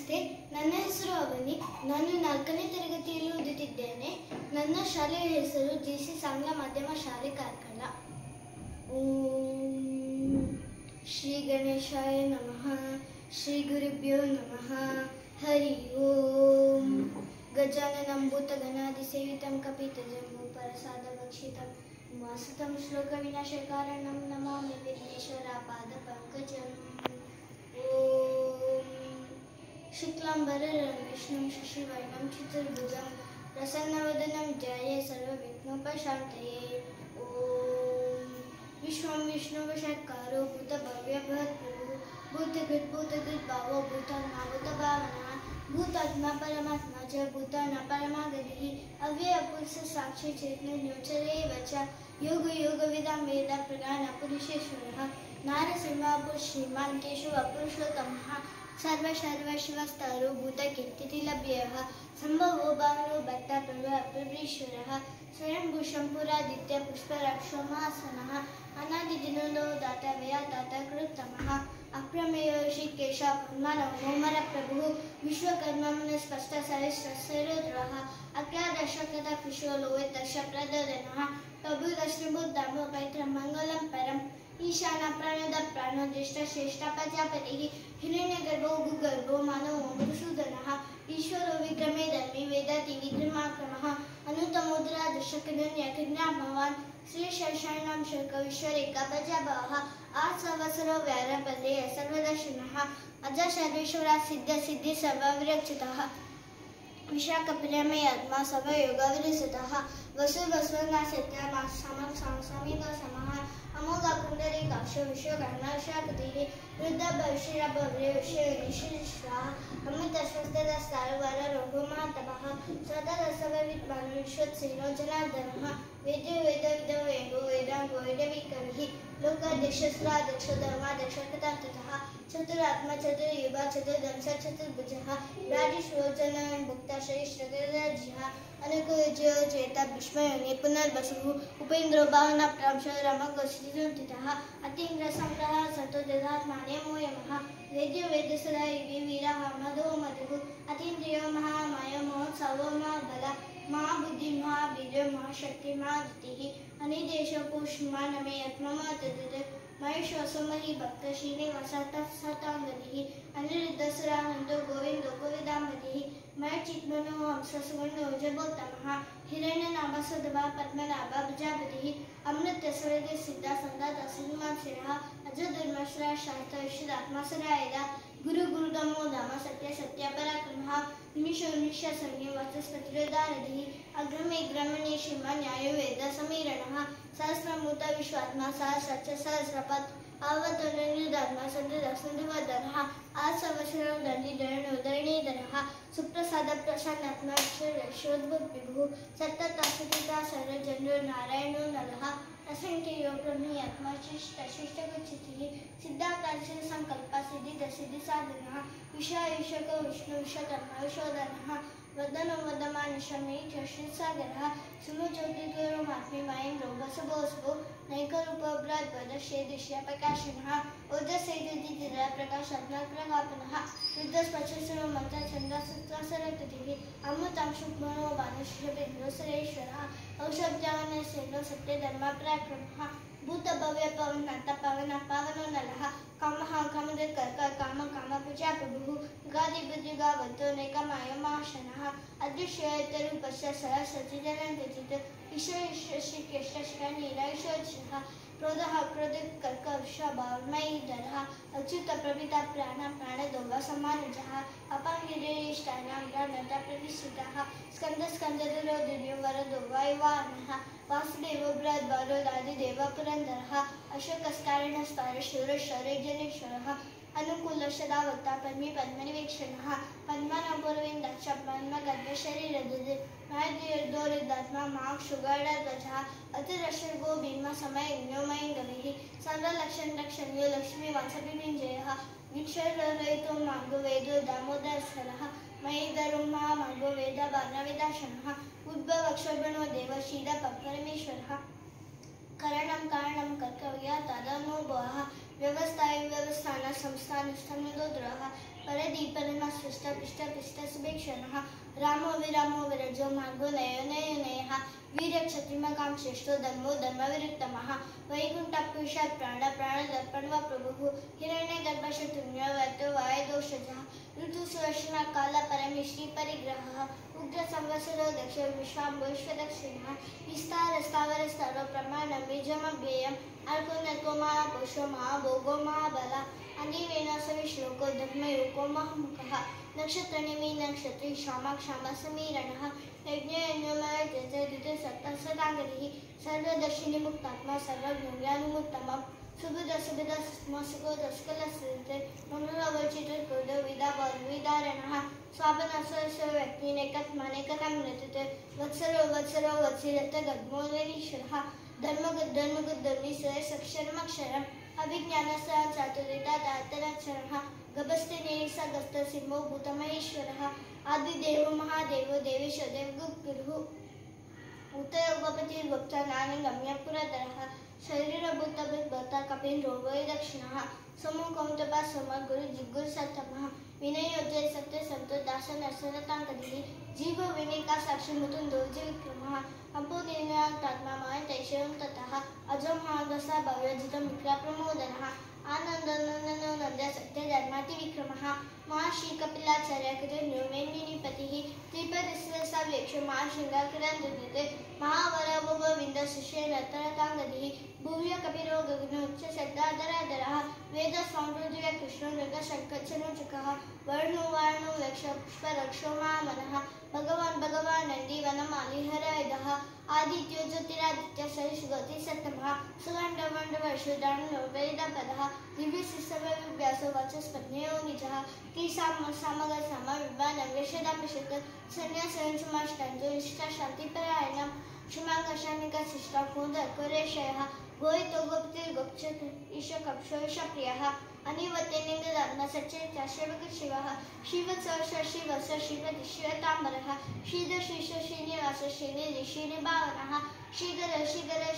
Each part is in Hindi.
ನಮಸ್ತೆ. ನನ್ನ ಹೆಸರು ಅವನಿ. ನಾನು 4ನೇ ತರಗತಿಯಲ್ಲಿ ಓದುತ್ತಿದ್ದೇನೆ. ನನ್ನ ಶಾಲೆಯ ಹೆಸರು ಜೆಸಿ ಆಂಗ್ಲ ಮಾಧ್ಯಮ ಶಾಲೆ ಕಾರ್ಕಳ. ಓಂ ಶ್ರೀ ಗಣೇಶಾಯ ನಮಃ. ಶ್ರೀ ಗುರುಭ್ಯೋ ನಮಃ. ಹರಿ ಓಂ. ಗಜಾನನಂ ಭೂತಗಣಾಧಿಸೇವಿತಂ ಕಪಿತಜಂಬೂಫಲಸಾದಭಕ್ಷಿತಂ ಉಮಾಸುತಂ ಶ್ಲೋಕವಿನಾಶಕಾರಣಂ ನಮಾಮಿ ವಿಘ್ನೇಶ್ವರಾಪಾದಪಂಕಜಂ. शुक्लांबरधरं विष्णुं शशिवर्णं चतुर्भुजं प्रसन्नवदनं ध्याये सर्वविघ्नोपशान्तये. ॐ विश्वं विष्णुवशत्कारो भूतभव्यभूतप्रभुः भूतकृद्भावो भूतात्मा भूतभावनः भूतात्मा परमात्मा च भूतानां परमागतिः अव्ययपुरुषसाक्षी चैतन्योच्चरेव च योगयोगविदां वेदा प्रज्ञानपुरुषेश्वरः नारसिंहपुरुष श्रीमान् केशवपुरुषोत्तमः सर्वशिवस्तरो भूतकीर्तिलभ्यः सम्भवो भावनो भक्ता प्रभुरीश्वरः स्वयंभूषं पुरादित्य पुष्पराक्षो महासनः अनादिदिनो दाता व्यदाता कृतमः अप्रमेयो ऋषिकेश पद्मनवमरप्रभुः विश्वकर्मणस्पष्ट सरिस्रस्वरुद्रः अज्ञादशकथा कुशो लोहितश प्रदोदनः प्रभुदश्रीबुद्धामो पैत्रं मङ्गलं परम् ईशान प्राणद प्राणो ज्येष्ठ श्रेष्ठ प्रजापतिः हिरण्यगर्भो भूगर्भो मानवो मधुसूदनः ईश्वरो विक्रमे धर्मे वेदाति विक्रमाक्रमः अनुतमोदरा दशकन्याभवान् श्रीशरणं शुल्कविश्वरेखा प्रजाभवः आसवसरो व्यारपदे सर्वदर्शनः अज सर्वेश्वरा सिद्ध सिद्धि सर्वविरक्षितः विशाखप्रियमे आत्मा सर्वयोगविरसितः वसुवस्वना सत्यामा समीप समः अमोघ पुंडरीकाक्ष विश्वकर्माशाकतिः वृद्ध भविष्यनिश्चितः अमृतस्वस्तदस्तारवर रघुमातपः सदरसविद्वान् विश्वत्सेनो जनार्दनः वेदो वेदविदो वेदांगो वेदविकविः लोकाध्यक्षस्राध्यक्ष धर्माध्यक्ष कृतार्थतः चतुरात्मा चतुर्युग चतुर्दंश चतुर्भुजः राजेश्वरजन भुक्ता श्रेष्ठगर्जिः अनुकूलज्यो चेता भीष्मयोनि पुनर्वसुः उपेन्द्रो भावनाप्रांश रमगोष्ठितः अतीन्द्रसंग्रह सतो ददात्मान्यमो यमः वेद्यो वेदसदा युगे वीरः मधो मधुः अतीन्द्रियो महामायो महोत्सवो महाबल महाबुद्धि महावीर्यो महाशक्ति महादितिः अनिदेशो पुष्मानमे यत्ममातद् महेश्वसमहि भक्त श्रीनिवास तत्सतांगतिः अनिरुद्धसुराहन्तो गोविन्दो गोविदाम्बतिः मयचित्मनो हंससुवर्णो जगोत्तमः हिरण्यनाभ सदभा पद्मनाभ प्रजापतिः अमृतस्वर्गे सिद्धा संदाता सिंहासनः अजदुर्मश्रा शांत विशुद्धात्मा सरायदा गुरु गुरुदमो धाम सत्य सत्य पराक्रमः निमिषो निमिष संज्ञ वाचस्पतिर्दारधिः अग्रमे ग्रमणे श्रीमान् न्यायो वेद समीरणः सहस्रमूर्त विश्वात्मा सहस्रच्च सहस्रपत् आवतरणिर्धात्मा सन्धिवदनः आसवसनं धरणीधरणः सुप्रसाद प्रसन्नात्मा शोद्भुविभुः सत्ततासुतिता सर्वजनो नारायणो नरः असंख्यो ब्रह्मीयात्मा शिष्टगच्छतिः सिद्धाकार्य संकल्प सिद्धि साधनः विषायुषको विष्णु विश्वकर्मा विश्वोदनः वदनो वदमानुषमे श्रीसागरः सुमज्योतिर्गुरो महात्मे महेन्द्रो वसुभोसुभो नैकरूपभ्राद्वदश्येदिश्य प्रकाशनः ओजसेदितिरा प्रकाशात्मक प्रकापनः रुद्रस्पक्षसुरो मंत्र छन्दसरक्तिः अमृतं शुक्मनो भानुश्रीबिन्दु सुरेश्वरः औषध्यावनसेनो सत्यधर्म पराक्रमः भूतभव्य पवनान्त पवन पावनो नलः कामः कामदकर्क काम काम प्रजाप्रभुः गादिबुद्धिगावन्तो नैकमायो महाशनः अदृश्यरूपस्य सह सचिदनन्तचित् ईश्वरश्रीकृष्णश्रीनीलैश्वरः क्रोधः क्रोधकर्क विश्वभावमयीधरः अच्युत प्रभिता प्राण प्राणदोव समानुजः अपाङ्गिरेष्टानां गणता प्रतिष्ठितः स्कन्द स्कन्दधरो दुर्यो वरदो वायुवाहनः वासुदेवो बृहद्वारो दादिदेव पुरन्दरः अशोकस्कारणस्तार शूरशौर्यजनेश्वरः अनुकूलशदावता पद्मी पद्मनिवेक्षणः पद्मनाभोरविन्दाक्ष पद्मगद्गशरीरधृ मयदोरिदात्मा माक्षुगडध्वजः अतिरशर्गो भीम समयज्ञोमयङ्गविः सर्वलक्षणरक्षण्यो लक्ष्मीवासपिञ्जयः वीक्षरहितो मार्गो वेदो दामोदरस्वरः मयीधरो महामार्गो वेद भावनवेदाशनः उद्भवक्षोभणो देव शीलपरमेश्वरः करणं कारणं कर्कव्या तदनुभवः व्यवस्थाय व्यवस्थान संस्थानस्थानोद्रः परदीपनमा सृष्टपिष्टपिष्टसुभिक्षणः रामो विरजो मार्गो नयो नयो नयः वीरक्षत्रिमकां श्रेष्ठो धर्मो धर्मविरुत्तमः वैकुण्ठपुरुषात् प्राणदर्पणः प्रभुः हिरण्यगर्भशतुन्यवर्तो वायुदोषजः ऋतुसुवर्षणकालपरमिष्टि परिग्रहः उग्रसंवत्सरो दक्ष विश्वाम्भोष्वदक्षिणः विस्तारस्तावरस्तरो प्रमाणबीजमव्ययम् अर्को नर्को महापुरुषो महाभोगो महाबलः अनिवेनसविश्लोको धर्मयोगो महामुखः नक्षत्रनिमि नक्षत्री क्षामसमीरणः यज्ञयज्ञमयजतसत्तसदाङ्गतिः सर्वदर्शिनिमुक्तात्मा सर्वज्ञानुमुत्तमम् सुबुधसुबुधस्मसुकोदस्कलस्ते मनोरवचितुर्कुर्दविदारणः स्वापनस्वस्वव्यक्तिनेकत्मानेकनामृतते वत्सरो वत्सिरत्तगद्मोदरीश्वरः धर्मगद्धर्मगुद्धर्मिसक्षरमक्षरम् अभिज्ञानस्य चातुर्यता तातरक्षरः गभस्ते निरीसगस्तसिंहो भूतमहेश्वरः आदिदेवो महादेवो देवेशो देवगुरुः उत्तरोपपतिर्गुप्ता नानिगम्य पुरधरः शरीरभूतभूता कपिलो वै दक्षिणः सोमो कौन्तपा सोम गुरु जिगुरु सत्तमः विनयोजय सत्य संतो दास नरसरतांकदिः जीवो विनिका साक्षी मुतुंदो विक्रमः अंपो निर्णयात्मा माय तैशयं ततः अजो महागसा भव्यजितं विक्रा प्रमोदनः आनन्दनन्दनो नंद सत्य धर्माति विक्रमः महर्षि कपिलाचार्य कृते न्यूमेनिपतिः त्रिपदस्वेक्षो महाशृंगाकिरन्दुदिते महावरभुव विन्द शिष्ये नतरतांगदिः भूय कपिरो गगनोच्च शब्दाधराधरः वेद संवृद्धिय कृष्णो मृगशङ्खचनुचकः वर्णो वार्णो यक्ष पुष्परक्षो महामनः भगवान् नन्दीवनमालिहरयदः आदित्यो ज्योतिरादित्य सरिष्गति सत्तमः सुगन्धवण्डवर्षोदानोपैदपदः दिव्यशिष्यव्यासो वाचस्पत्न्यो निजः किसामसामगसामविद्वानव्यषदापिषत् सन्न्यासंसमाष्टान्तो निष्ठाशान्तिपरायणम् क्षमाकर्षामिकशिष्टा कोदकोरेशयः गोहितो गोप्तिर्गोप्चत ईशकक्षो ईशप्रियः अनिवतेनिङ्गदात्मा सच्चैत्याश्रवशिवः शिवत्सवर्ष शिवस शिवदिश्यताम्बरः श्रीधर श्रीनिवास श्रीनिधिश्रीनिभावनः श्रीधर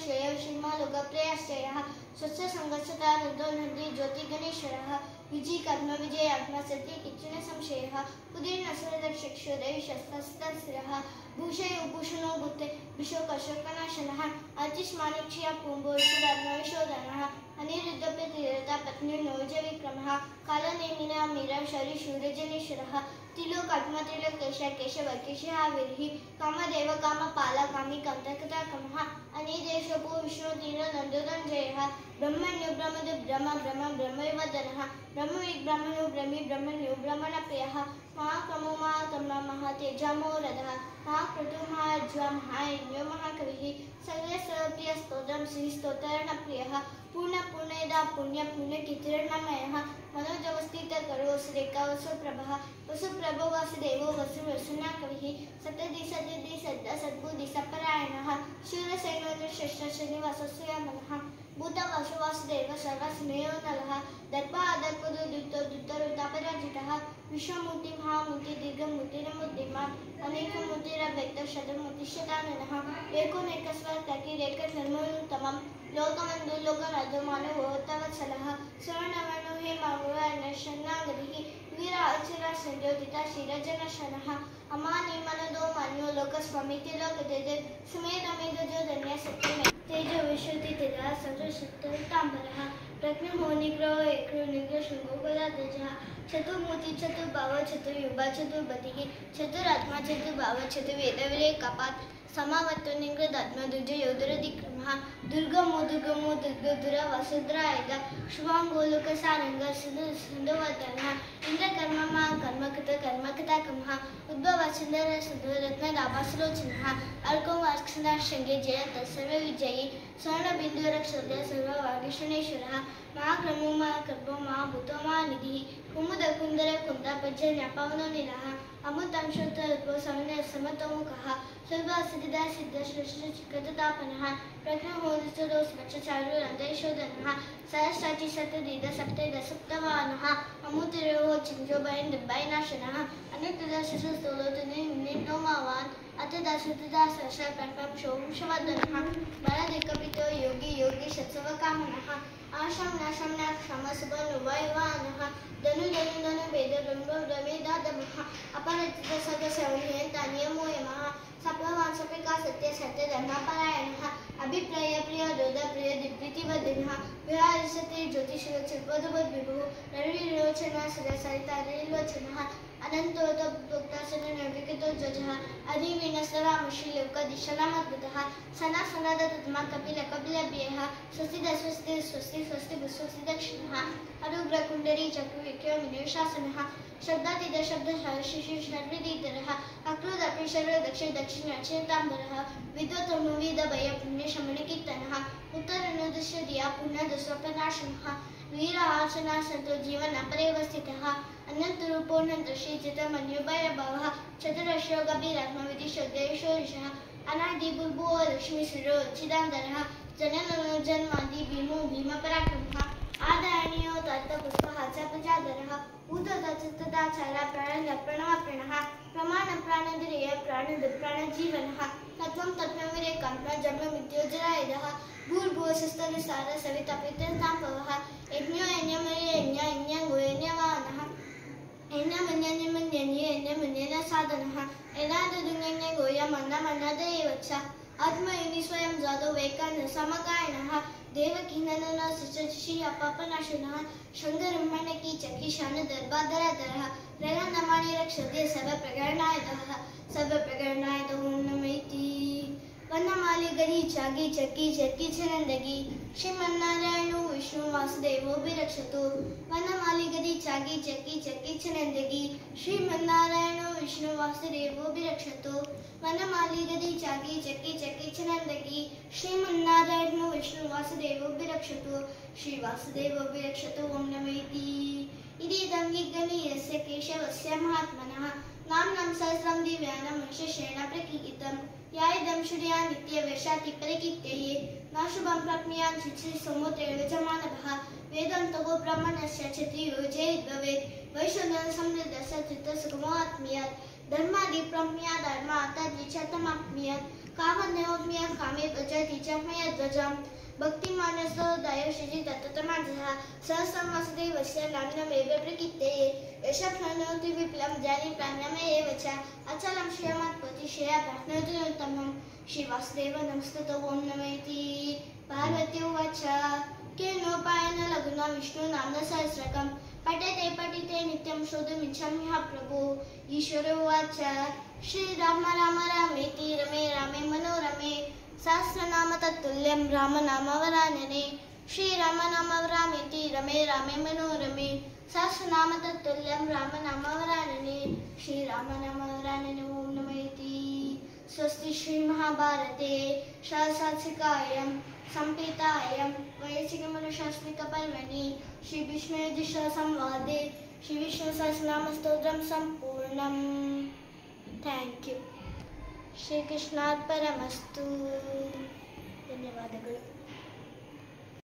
श्रेयो श्रीमालोकप्रियाश्रयः स्वच्छसङ्गच्छतारुद्धो नन्दी ज्योतिगणेश्वरः विजयकर्म विजयात्मा सत्य किञ्चन संशयः उदीर्णसरदक्षक्षोदय शस्त्रस्त्रः भूषयो बुद्धे विशोकशोकनाशनः अर्चिष्मानिक्षया पुंभोषुरात्मविशोधनः अनिरुद्धप्यतीरता पत्नी नोज विक्रमः कालनेमिना मीरा शरी शूरजनेश्वरः तिलोकात्मतिलोकेश केशवकेशहाविर्ः कामदेव कामपाला कामी कंतकताकमः अनिदेशपो विष्णुतीरो नन्दोदञ्जयः ब्रह्मण्यो ब्रह्मदु ब्रह्मविवदनः ब्रह्मविब्रह्मणो ब्रह्मण्यो ब्रह्मणप्रियः महाक्रमो महातम्मा महातेजामोरधः महाक्रतु महाज्वा महायज्ञो महाकविः सर्वप्रियस्तोत्रं श्रीस्तोत्रणप्रियः पूर्णपूर्णयदा पुण्यकीर्तिर्णमयः मनोजवस्थितकरो वसुरेखा वसुप्रभः वसुप्रभो वासुदेवो वसुरसुनाकविः सत्यधि सद्दा सद्बुद्धि सपरायणः शूरसेनो श्रेष्ठश्रीनिवासस्य मनः भूतवासु वासुदेव सर्वस्नेयो नलः दर्पादर्पदुद्धरुतापराजितः विश्वमूर्ति महामूर्ति दीर्घमूर्तिरमुद्धिमान् अनेकमूर्तिरव्यक्तः शतमूर्तिशताननः एकोनेकस्वरतकिरेकधर्मोत्तमम् लोकबन्धु लोकनाथो मानवोत्तवत्सलः स्वर्णवर्णो हेमावृणशरणागतिः वीराचिरासंज्योतिता शिरजनशनः अमानि मनदो मान्यो लोकस्वामिति लोकतेजे सुमेधमेधजो धन्य सत्यमे तेजो विश्रुतिथिरः सतुशताम्बरः प्रज्ञो निग्रहो एकरो निग्रह शृंगो गदाधजः चतुर्मूर्ति चतुर्भाव चतुर्युगा चतुर्पतिः चतुरात्मा चतुर्भाव चतुर्वेदविरेकपात् समावत्तो निग्रदात्मदुज योधरदिक्रमः दुर्गमो दुर्गधुरा वसुधरायद शुभाङ्गोलोकसारङ्ग सुन्दवदनः इन्द्रकर्म कर्मकृताकमः उद्भवसुन्दर सुन्दरत्नदाभासलोचनः अर्को वाक्सनाशृङ्गे जय तत्सर्वविजयी स्वर्णबिन्दुरक्षोदय सर्ववागीश्वरेश्वरः महाक्रमो महाकर्पो महाभूतो महानिधिः कुमुदकुन्दर कुन्दापज्जन्यपावनो निरः अमुतांशोत्तरपो समतोमुखः सर्वसिद्धा सिद्धश्रेष्ठचिकततापनः प्रज्ञाहोदितो स्मच्छचारुरन्धेशोधनः सहस्राची सतदीद सप्तेद सप्तवानः अमुतिरो चिंजो भयनाशनः अनुत्तरशिशुस्तोलोतनिर्नोमावान् अतदासुतदासश कल्पक्षोंशवदनः बलदिक्कपितो योगी योगी सत्सवकामनः आशां नाशां नाक्षमसुबनुवैवानः धनु धनु धनु वेद रमेदादमः अपरचितसगसंहिता नियमो यमः सप्लवान् सपिका सत्य सत्य धर्मपरायणः अभिप्राय प्रिय रोध प्रिय दिप्रीतिवदिनः विहारिसते ज्योतिषवद्विभुः रविरोचनः सरितारिलोचनः अनन्तोतभुक्तासन निर्विकितो ध्वजः अधिवीनस्तवामुशीलोकदिशलामद्भुतः सना सनादतत्मा कपिल कपिलभ्यः स्वस्ति स्वस्ति स्वस्ति स्वस्ति स्वस्ति दक्षिणः अनुग्रकुण्डरी चक्रविक्यो मिनिशासनः शब्दातीत शब्दशः शिशु शर्विदीतरः अक्रोदपि शर्व दक्षिण दक्षिण अक्षेताम्बरः विद्वतनुविद भय पुण्यशमनकीर्तनः उत्तरनुदस्य दिया पुण्यदस्वपनाशनः वीरहासना सन्तो जीवन अपरिवस्थितः अनन्तरूपोऽनन्त श्रीचितमन्युभयभवः चतुरश्रो गभीरात्मविदिशोद्देशोरिषः अनादिभुर्भुवो लक्ष्मीशिरो चिदान्तरः जननो जन्मादि भीमो भीमपराक्रमः आदारणीयो तत्पुष्पः च प्रजाधरः उदतचित्तदाचार प्रणवप्रणः प्रमाण प्राणदिरेय प्राणजीवनः तत्त्वं तत्त्वविरेकं जन्ममित्योजरायदः भूर्भुवस्सस्तनिस्तार सवितपितृताम्भवः यज्ञो यज्ञमयज्ञो यज्ञवानः यज्ञमन्यन्यमन्यन्येन साधनः यदादुदुङ्गो यमन्नमन्नदेव च आत्मयुनि स्वयं जातो वैकान्न समकायनः देवकीनन्दन शिशि अपपनाशनः शृङ्गरमणकी चकीशान दर्बाधरधरः प्रगन्धमाणि रक्षते सर्वप्रकरणायतः ॐ नमैति वनमाली गरी चागी चकी चकी चनंदगी श्रीमन्नारायण विष्णु वासुदेवो विरक्षतु वनमाली गरी चागी चकी चकी चनंदगी श्रीमन्नारायण विष्णु वासुदेवो विरक्षतु वनमाली गरी चागी चकी चकी चनंदगी श्रीमन्नारायण विष्णु वासुदेवो विरक्षतु श्री वासुदेवो विरक्षतु ओम नमैति इदं गणीयस्य केशवस्य महात्मनः नाम्नं सहस्रं दिव्यानां विशेषेण प्रकीर्तितम् यायदं श्रुत्या नित्यवेशाति परिकीर्त्यैः न शुभं प्राप्नुयात् चित्समुद्रे विजमानवः वेदान्तको ब्राह्मणस्य क्षत्रियो जयेद्भवेत् वैष्णवः समृद्धस्य चित्तसुखमो आत्मीयात् धर्मादि प्राप्नुयात् धर्मा तद्विचतमाप्नुयात् कामन्योप्नुयात् कामे भजति च मयध्वजम् भक्तिमानसो दयोषिजि तत्तमानसः सहस्रं वासुदेवस्य नाम्नमेव प्रकीर्त्यैः यश प्राप्नोति विप्लवं जानि प्राज्ञमेव च अचलं श्रियमत्पति श्रेया प्राप्नोति उत्तमं श्रीवासुदेव नमस्ततो ॐ नमैति पार्वती उवाच केनोपायेन लघुना विष्णुनाम्ना सहस्रकं पठते पठिते नित्यं श्रोतुमिच्छामि हा प्रभो ईश्वर उवाच श्रीराम राम रामेति रमे रामे मनोरमे सहस्रनाम तत्तुल्यं रामनामवरानने श्रीराम नाम रामेति रमे रामे मनोरमे सहस्रनाम तत्तुल्यं रामनामवरानने श्रीराम नामवरानने ॐ नमैति स्वस्ति श्री महाभारते शास्त्रार्थिकायां संहितायां वैयासिकमनुशासनिकपर्वणि श्री विष्णुयुधिष्ठिर संवादे श्री विष्णु सहस्रनाम स्तोत्रं संपूर्णम् थैंक यू ಶ್ರೀಕೃಷ್ಣಾರ್ಪಣಮಸ್ತು ಧನ್ಯವಾದಗಳು